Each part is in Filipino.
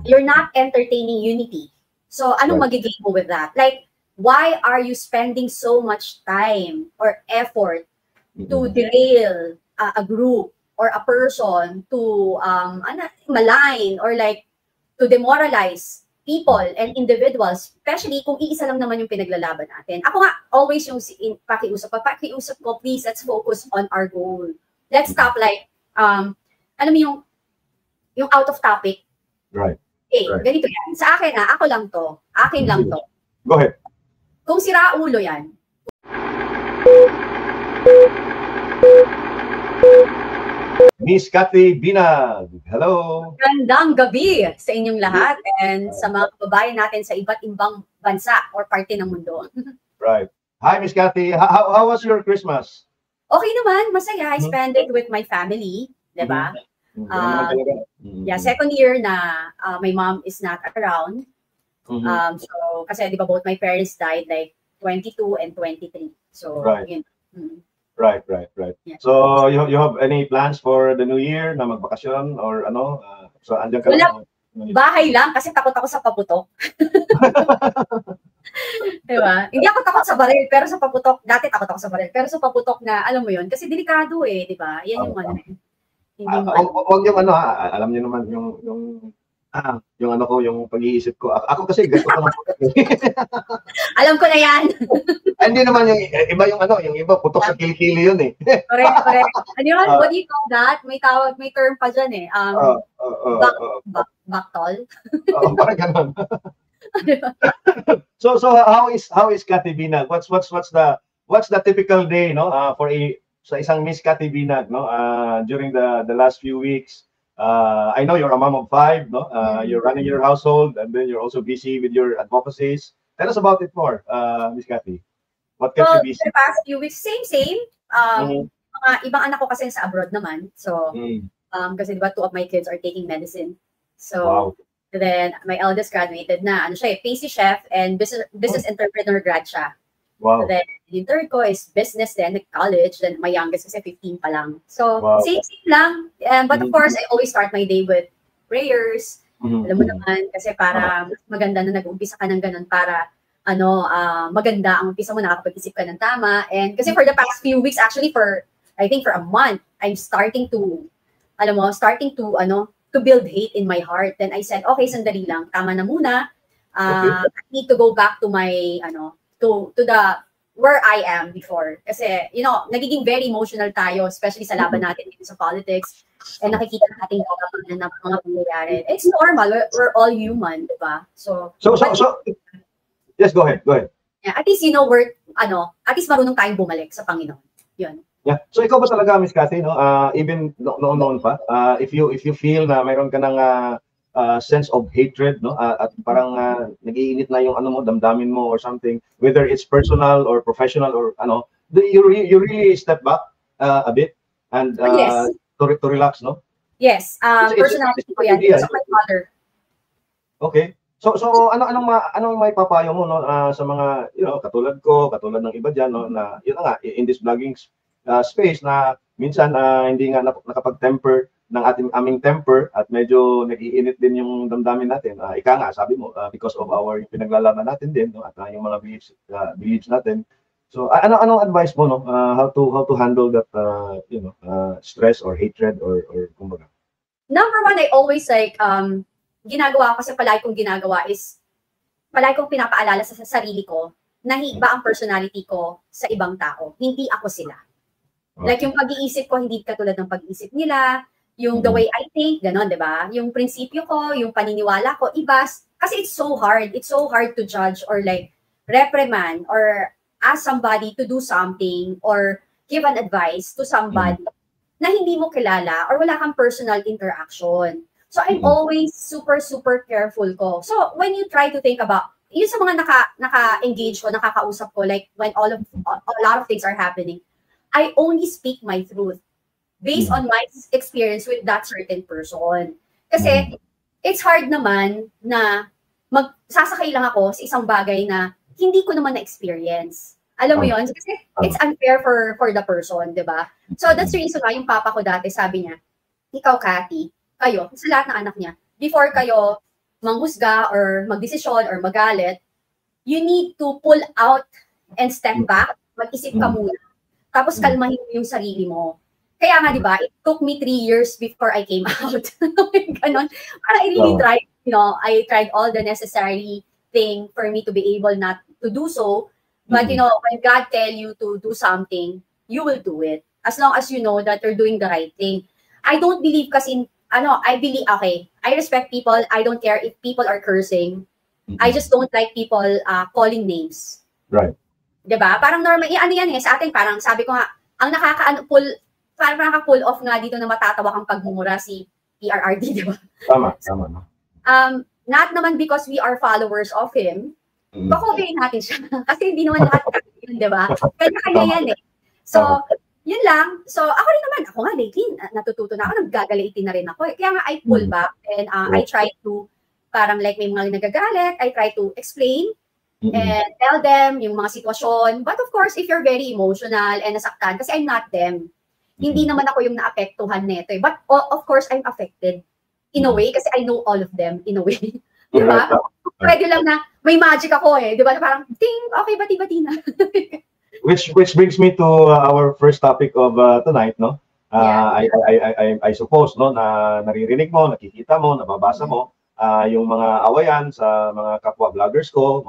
You're not entertaining unity. So, anong magiging mo with that? Like, why are you spending so much time or effort to derail a group or a person to malign or like to demoralize people and individuals, especially kung iisa lang naman yung pinaglalaban natin. Ako nga, always yung pakiusap ko, please, let's focus on our goal. Let's stop like, alam mo yung out of topic. Right. Ganito yan. Sa akin ako lang to. Akin lang to. Go ahead. Kung sira ulo yan. Miss Cathy Binag, hello. Gandang gabi sa inyong lahat and sa mga kababayan natin sa iba't ibang bansa or parte ng mundo. Right. Hi, Miss Cathy. How was your Christmas? Okay naman, masaya. I spent it with my family, diba? Second year na my mom is not around. So, kasi di ba both my parents died like 22 and 23. So, yun. Right. Yeah. So, you have any plans for the new year na magbakasyon or ano? So, andyan ka lang? Bahay lang kasi takot ako sa paputok. Diba? Hindi ako takot sa baril, pero sa paputok, dati takot ako sa baril, pero sa paputok na, alam mo yun, kasi delikado diba? Yan yung ano. Huwag yung ano alam niyo naman yung ano ko, yung pag-iisip ko. Ako kasi gasto ko ng putok. Alam ko na yan. Hindi naman yung iba yung iba putok sa kilikili yun eh. Correct. Ano yun? What do you call that? May term pa dyan eh. Baktol. Parang ganun. So how is Cathy Binag? What's the typical day sa isang Miss Cathy Binag during the last few weeks? I know you're a mom of 5, you're running your household and then you're also busy with your advocacies. Tell us about it more, Miss Cathy. What kept you busy? For the past few weeks, same. Mga ibang anak ko kasi sa abroad naman. So, kasi diba 2 of my kids are taking medicine. So, then my eldest graduated na. Pastry chef and business entrepreneur grad siya. Wow. So then, yung third ko is business then, college. Then my youngest kasi 15 pa lang. So, same lang. But of course, I always start my day with prayers. Alam mo naman, kasi para mas maganda na nag-umpisa ka ng ganun para maganda ang umpisa mo, nakakapag-isip ka ng tama. And kasi for the past few weeks, actually I think for a month, I'm starting to build hate in my heart. Then I said, okay, sandali lang, tama na muna. I need to go back to my, to the where I am before. Kasi, nagiging very emotional tayo, especially sa laban natin sa politics. And nakikita natin ng mga pangyayari. It's normal. We're all human, diba? So yes, go ahead. Yeah, at least, at least marunong tayong bumalik sa Panginoon. Yun. Yeah. So ikaw ba talaga, Miss Cathy, even noon pa, if you feel na mayroon ka ng sense of hatred, at parang nag-iinit na yung damdamin mo or something, whether it's personal or professional or you really step back a bit and yes. to relax, no? Yes. Personality ko yan. Because of my father. Okay. So anong may papayo mo sa mga katulad ng iba diyan na yun nga in this vlogging space na minsan hindi nga nakapag-temper ng aming temper at medyo nag-iinit din yung damdamin natin. Ika nga, sabi mo, because of our pinaglalaban natin din, at yung mga beliefs natin. So, anong advice mo, how to handle that, stress or hatred or kumbaga? Number one, I always ginagawa ko kasi palagi kong ginagawa is, palagi kong pinapaalala sa sarili ko na iba ang personality ko sa ibang tao. Hindi ako sila. Like yung pag-iisip ko, hindi katulad ng pag-iisip nila. Yung the way I think, gano'n, di ba? Yung prinsipyo ko, yung paniniwala ko, iba. Kasi it's so hard. It's so hard to judge or like reprimand or ask somebody to do something or give an advice to somebody na hindi mo kilala or wala kang personal interaction. So I'm always super, super careful ko. So when you try to think about, yun sa mga naka-engage ko, nakakausap ko, like when a lot of things are happening, I only speak my truth based on my experience with that certain person. Kasi, it's hard naman na magsasakay lang ako sa isang bagay na hindi ko naman na-experience. Alam mo yun? Kasi it's unfair for the person, di ba? So, that's the reason why yung papa ko dati, sabi niya, ikaw, Cathy, kayo, sa lahat ng anak niya, before kayo manghusga or magdesisyon or magalit, you need to pull out and step back, mag-isip ka muna. Tapos kalmahin mo yung sarili mo. Kaya nga, di ba, it took me 3 years before I came out. Ganon. Parang I really tried, you know, I tried all the necessary thing for me to be able not to do so. But, you know, when God tell you to do something, you will do it. As long as you know that you're doing the right thing. I don't believe kasi, I believe, okay, I respect people. I don't care if people are cursing. I just don't like people calling names. Right. Diba? Parang normal, ano yan sa atin, parang sabi ko nga, ang parang nakaka-pull off nga dito na matatawa kang pagmumura si PRRD, di ba? Tama. Not naman because we are followers of him, pakobehin natin siya. Kasi hindi naman lahat yun, di ba? Kanya-kanya yan eh. So, yun lang. So, ako rin naman, ako nga lately, natututo na ako, naggagalitin na rin ako. Kaya nga, I pull back and I try to, parang like may mga nagagalit, I try to explain and tell them yung mga sitwasyon. But of course, if you're very emotional and nasaktan, kasi I'm not them, hindi naman ako yung naapektuhan nito. But of course, I'm affected in a way kasi I know all of them in a way. Di ba? Pwede lang na may magic ako eh. Di ba? Parang, ting, okay, bati-bati na. Which brings me to our first topic of tonight, no? I suppose, no, na naririnig mo, nakikita mo, nababasa mo, yung mga awayan sa mga kapwa vloggers ko,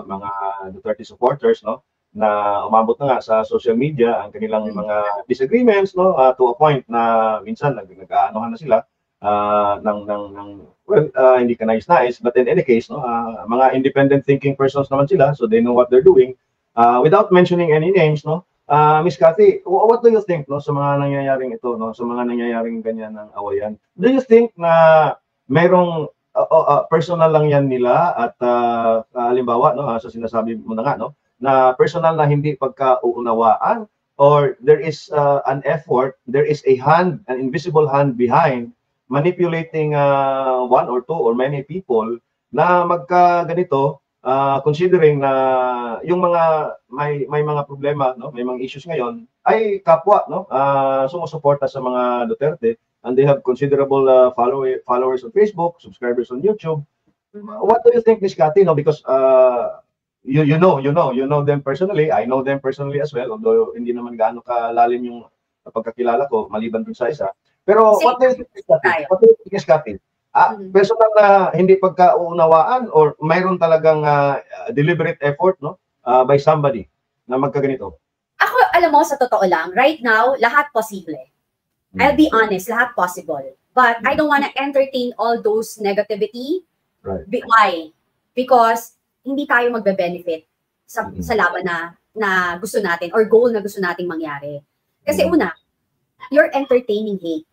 mga Duterte supporters, no? Na umabot na nga sa social media ang kanilang mga disagreements, no, to a point na minsan nag-aanohan na sila hindi ka nais-nais, but in any case, no, mga independent thinking persons naman sila, so they know what they're doing. Without mentioning any names, no, Miss Cathy, what do you think, no, sa mga nangyayaring ito, no, sa mga nangyayaring ganyan ng awayan? Do you think na merong personal lang yan nila at halimbawa, no, sa sinasabi mo na nga, no, na personal na hindi pagkauunawaan, or there is an effort, there is a hand, an invisible hand behind manipulating one or two or many people na magkaganito, considering na yung mga may mga problema, no, may mga issues ngayon ay kapwa, no, sumusuporta sa mga Duterte, and they have considerable followers on Facebook, subscribers on YouTube. What do you think, Miss Cathy, no, because you know them personally. I know them personally as well, although hindi naman gaano kalalim yung pagkakilala ko maliban dun sa isa. Pero what do you think, Miss Cathy? What do you think, Miss Cathy? Personal na hindi pagkaunawaan or mayroon talagang deliberate effort, no, by somebody na magkaganito? Ako, alam mo, sa totoo lang, right now, lahat posible. I'll be honest, lahat possible. But I don't want to entertain all those negativity. Right. Why? Because hindi tayo magbe-benefit sa laban na gusto natin or goal na gusto nating mangyari. Kasi una, you're entertaining hate.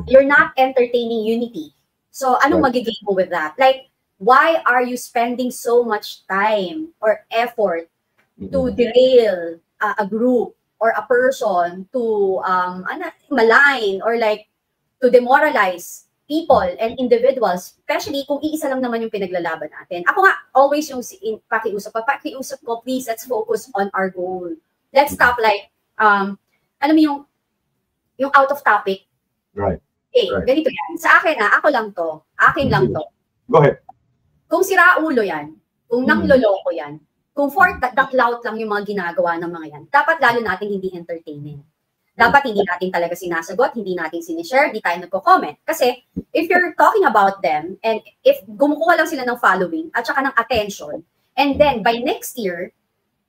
You're not entertaining unity. So, anong magiging mo with that? Like, why are you spending so much time or effort to derail a group or a person, to malign or like to demoralize people and individuals, especially kung iisa lang naman yung pinaglalaban natin. Ako nga, always yung pakiusap ko, please, let's focus on our goal. Let's stop like, alam mo yung out of topic. Right. Okay, ganito yan. Sa akin ako lang to. Akin lang to. Go ahead. Kung sira ulo yan, kung nangloloko yan, kung for the clout lang yung mga ginagawa ng mga yan, dapat lalo natin hindi entertaining. Dapat hindi natin talaga sinasagot, hindi natin sinishare, hindi tayo nagko-comment. Kasi if you're talking about them, and if gumukuha lang sila ng following at saka ng attention, and then by next year,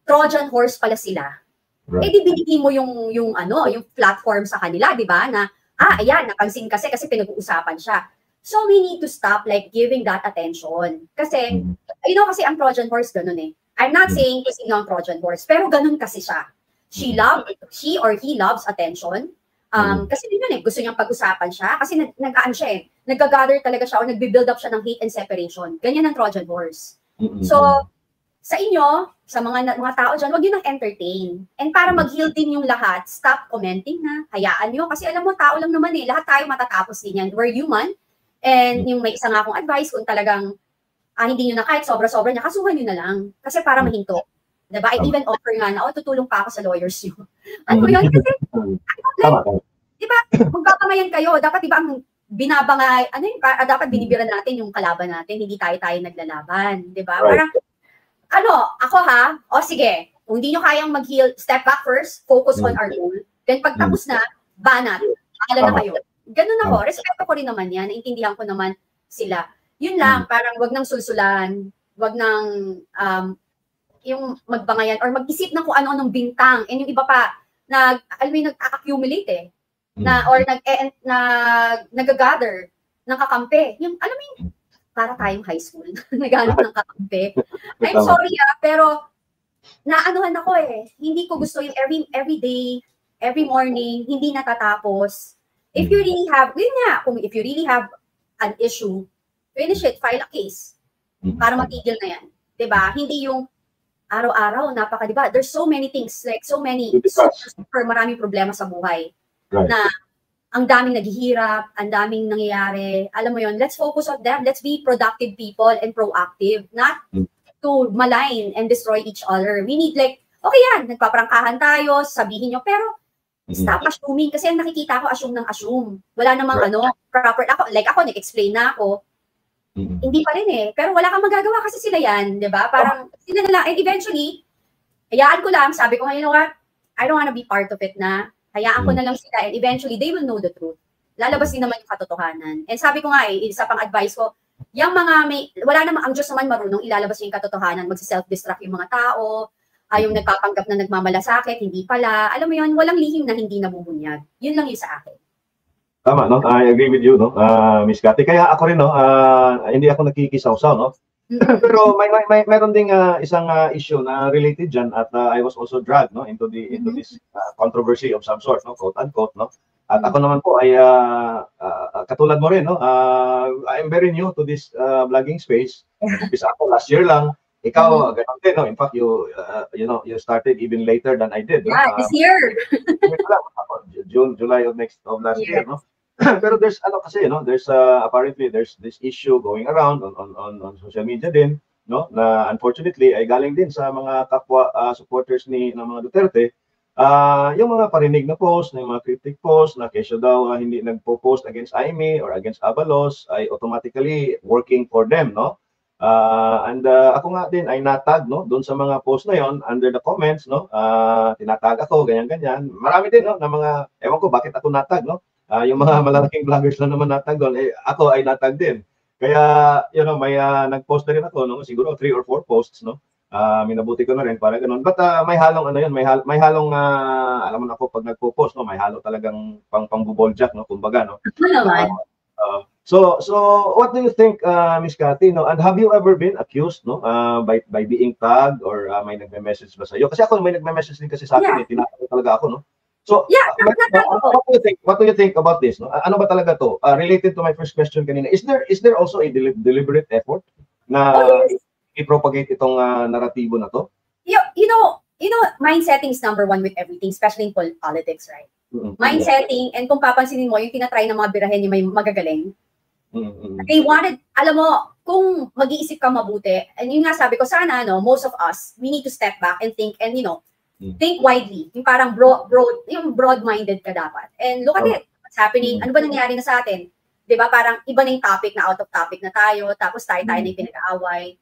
Trojan horse pala sila, eh di binigay mo yung platform sa kanila, di ba? Na, ayan, napansin kasi pinag-uusapan siya. So we need to stop like giving that attention. Kasi, kasi ang Trojan horse ganun eh. I'm not saying kasi ang Trojan horse, pero ganun kasi siya. She or he loves attention. Kasi yun gusto niyang pag-usapan siya. Kasi nag-aan siya eh. Nag-gather talaga siya o nagbe-build up siya ng hate and separation. Ganyan ang Trojan horse. So, sa inyo, sa mga tao dyan, wag yun ang entertain. And para mag-heal din yung lahat, stop commenting na. Hayaan nyo. Kasi alam mo, tao lang naman eh. Lahat tayo matatapos din yan. We're human. And yung may isa nga akong advice, kung talagang hindi nyo na kahit sobra-sobra niya, kasuhan nyo na lang. Kasi para mahinto. Diba? I even offer nga na, tutulong pa ako sa lawyers nyo. Ano yun? Kasi, diba, magkakamayan kayo. Dapat, diba, ang binabangay, ano yung, dapat binibira natin yung kalaban natin, hindi tayo naglalaban, di ba? Right. Parang, ako o sige, kung hindi nyo kayang mag-heal, step back first, focus on our goal, then pag tapos na, banat, bahala na kayo. Ganun ako, respeto ko rin naman yan, naintindihan ko naman sila. Yun lang, parang wag nang sulsulan, wag nang, yung magbangayan, or mag-isip ng kung ano-anong bintang, and yung iba pa, nag-accumulate or nag-gather ng kakampi. Yung, alam mo yung, para tayong high school, naghanap ng kakampi. I'm sorry pero, naanuhan ako hindi ko gusto yung every day, every morning, hindi natatapos. If you really have, if you really have an issue, finish it, file a case, para matigil na yan. Diba? Hindi yung, araw-araw, diba? There's so many things, like so super maraming problema sa buhay. Right. Na ang daming naghihirap, ang daming nangyayari. Alam mo yon, let's focus on them. Let's be productive people and proactive, not to malign and destroy each other. We need okay yan, nagpaprangkahan tayo, sabihin nyo, pero stop assuming. Kasi ang nakikita ko, assume ng assume. Wala namang proper. Ako, nag-explain na ako. Hindi pa rin pero wala kang magagawa kasi sila yan, di ba? Parang sila na lang, and eventually, hayaan ko lang, sabi ko, you know what, I don't wanna be part of it na, hayaan ko na lang sila, and eventually, they will know the truth. Lalabas din naman yung katotohanan. And sabi ko nga isa pang advice ko, yung mga wala namang, ang Diyos naman marunong ilalabas yung katotohanan, magsi-self-destruct yung mga tao, yung nagpapanggap na nagmamalasakit, hindi pala, alam mo yun, walang lihim na hindi nabubunyag. Yun lang yung sa akin. Tama, no? I agree with you, no? Miss Cathy. Kaya ako rin, no? Hindi ako nakikisaw-saw, no? Pero mayroon ding isang issue na related dyan at I was also dragged, no? Into this controversy of some sort, no? Quote unquote, no? At ako naman po ay katulad mo rin, no? I'm very new to this vlogging space. Umpisa ako last year lang. Ikaw, ganun din, no? In fact, you started even later than I did. Yeah, this year. July of last year, no? Pero there's there's apparently there's this issue going around on social media din, no? Na unfortunately ay galing din sa mga kapwa supporters ng mga Duterte. Yung mga parinig na post, yung mga cryptic post na kesyo daw hindi nagpo-post against Aimee or against Abalos ay automatically working for them, no? And ako nga din ay natag, no, doon sa mga post na yon under the comments, no, tinatag ako ganyan. Marami din, no, na mga ewan ko bakit ako natag, no. Yung mga malalaking vloggers na naman natag doon, ako ay natag din. Kaya may nag-post na rin ako, no, siguro 3 or 4 posts, no. Minabuti ko na rin para ganoon. But may halong may halong alam mo na ako pag nagpo-post, no, may halo talagang pang-buboljak, no, kumbaga, no. So what do you think, Miss Cathy, no? And have you ever been accused, no, by being tagged or may nagme-message ba sa iyo? Kasi ako may nagme-message din kasi sa akin, tinatawag talaga ako, no. So what do you think about this, no? Ano ba talaga to? Related to my first question kanina, is there also a deliberate effort na i-propagate itong naratibo na to? You know, mind setting is number 1 with everything, especially in politics, right? Mind setting, and kung papansinin mo, yung tinatry ng mga birahin yung may magagaling, they wanted, alam mo, kung mag-iisip ka mabuti, and yun nga sabi ko, sana, most of us, we need to step back and think, and think widely, yung parang broad-minded ka dapat. And look at it, what's happening, ano ba nangyari na sa atin? Diba, parang iba na yung topic, na out of topic na tayo, tapos tayo na yung pinag-aaway.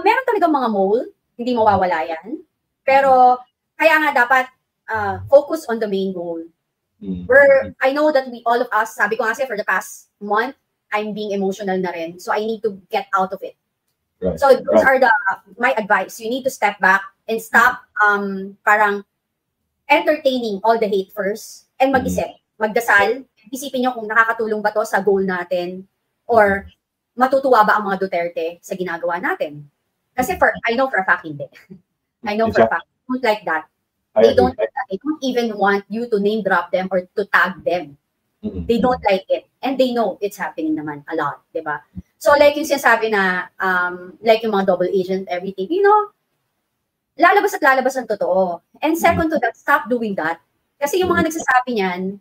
Meron talaga mga mole, hindi mawawala yan. Pero, kaya nga dapat, focus on the main goal. I know that all of us, sabi ko nga for the past month, I'm being emotional na rin. So I need to get out of it. Right. So those are my advice. You need to step back and stop parang entertaining all the hate first and mag-isip. Magdasal. Isipin nyo kung nakakatulong ba to sa goal natin or matutuwa ba ang mga Duterte sa ginagawa natin. Kasi I know for a fact hindi. I know for a fact. Don't like that. They don't even want you to name drop them or to tag them. They don't like it. And they know it's happening naman a lot, diba? So like yung sinasabi na, like yung mga double agent, everything, lalabas at lalabas ang totoo. And second to that, stop doing that. Kasi yung mga nagsasabi niyan,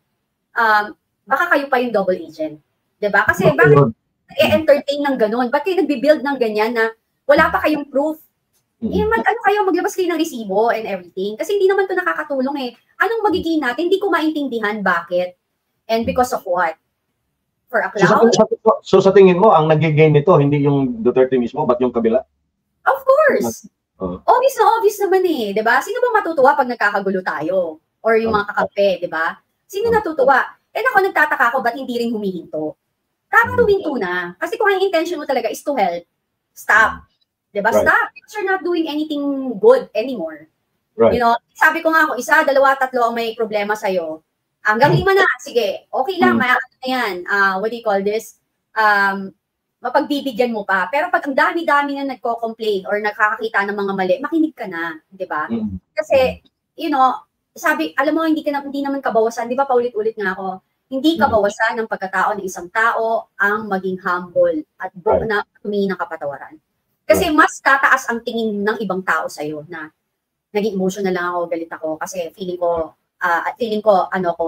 baka kayo pa yung double agent. Diba? Kasi bakit i-entertain ng ganun? Ba't kayo nagbibuild ng ganyan na wala pa kayong proof? Maglabas kayo ng resibo and everything. Kasi hindi naman to nakakatulong eh. Anong magiging natin? Hindi ko maintindihan bakit. And because of what? for a So sa, cloud. so sa tingin mo, ang nag-gain nito, hindi yung Duterte mismo, but yung kabila? Of course. Oo. Obvious naman eh, 'di ba? Sino ba matutuwa pag nagkakagulo tayo? Or yung mga kakampi, 'di ba? Sino natutuwa? Eh ako nagtataka ako ba't hindi rin humihinto? Dapat huminto na. Kasi kung ang intention mo talaga is to help, stop. 'Di ba? Right. Stop. Because you're not doing anything good anymore. Right. You know, sabi ko nga ako, 1, 2, 3 ang may problema sa'yo. Hanggang 5 na, sige. Okay lang, na yan. What do you call this? Mapagbibigyan mo pa. Pero pag ang dami-dami na nagko-complain or nakakakita ng mga mali, makinig ka na, 'di ba? Kasi, you know, sabi, alam mo, hindi naman kabawasan, 'di ba paulit-ulit nga ako, hindi kabawasan ng pagkatao ng isang tao ang maging humble at na humingi ng kapatawaran. Kasi mas tataas ang tingin ng ibang tao sa'yo na naging emotional lang ako, galit ako, kasi feeling ko,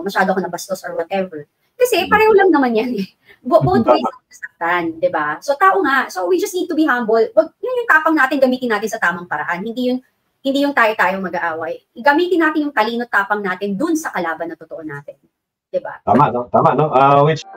masyado ako nabastos or whatever. Kasi pareho lang naman yan eh. Both ways ang nasaktan, di ba? So tao nga, so we just need to be humble. Yun yung tapang natin, gamitin natin sa tamang paraan. Hindi yung tayo mag-aaway. Gamitin natin yung talino tapang natin dun sa kalaban na totoo natin. Di ba? Tama, no? Tama, no? Which